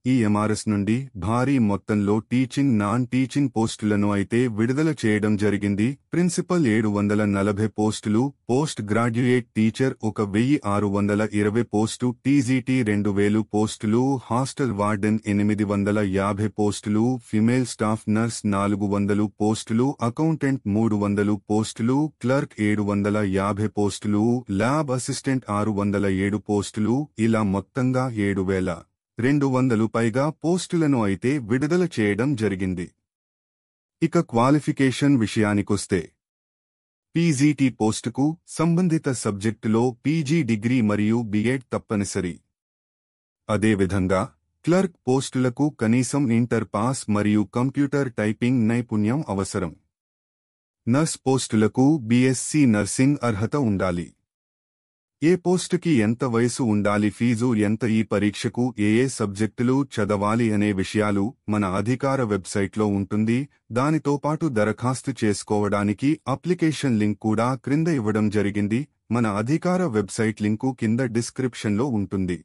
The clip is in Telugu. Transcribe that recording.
ఈ ఎంఆర్ఎస్ నుండి భారీ మొత్తంలో టీచింగ్ నాన్ టీచింగ్ పోస్టులను అయితే విడుదల చేయడం జరిగింది. ప్రిన్సిపల్ 740 పోస్టులు, post graduate teacher 1620 post, TGT 2000 పోస్టులు, హాస్టల్ వార్డెన్ 850 పోస్టులు, ఫిమేల్ స్టాఫ్ నర్స్ 400 పోస్టులు, అకౌంటెంట్ 300 పోస్టులు, క్లర్క్ 750 పోస్టులు, ల్యాబ్ అసిస్టెంట్ 607 పోస్టులు, ఇలా మొత్తంగా 7200 పైగా పోస్టులను అయితే విడుదల చేయడం జరిగింది. ఇక క్వాలిఫికేషన్ విషయానికొస్తే పీజీటీ పోస్టుకు సంబంధిత సబ్జెక్టులో పీజీ డిగ్రీ మరియు బీఎడ్ తప్పనిసరి. అదేవిధంగా క్లర్క్ పోస్టులకు కనీసం ఇంటర్ పాస్ మరియు కంప్యూటర్ టైపింగ్ నైపుణ్యం అవసరం. నర్స్ పోస్టులకు బీఎస్సీ నర్సింగ్ అర్హత ఉండాలి. ఏ పోస్టుకి ఎంత వయసు ఉండాలి, ఫీజు ఎంత, ఈ పరీక్షకు ఏ సబ్జెక్టులు చదవాలి అనే విషయాలు మన అధికార వెబ్సైట్లో ఉంటుంది. దానితో పాటు దరఖాస్తు చేసుకోవడానికి అప్లికేషన్ లింక్ కూడా క్రింద ఇవ్వడం జరిగింది. మన అధికార వెబ్సైట్ లింకు కింద డిస్క్రిప్షన్లో ఉంటుంది.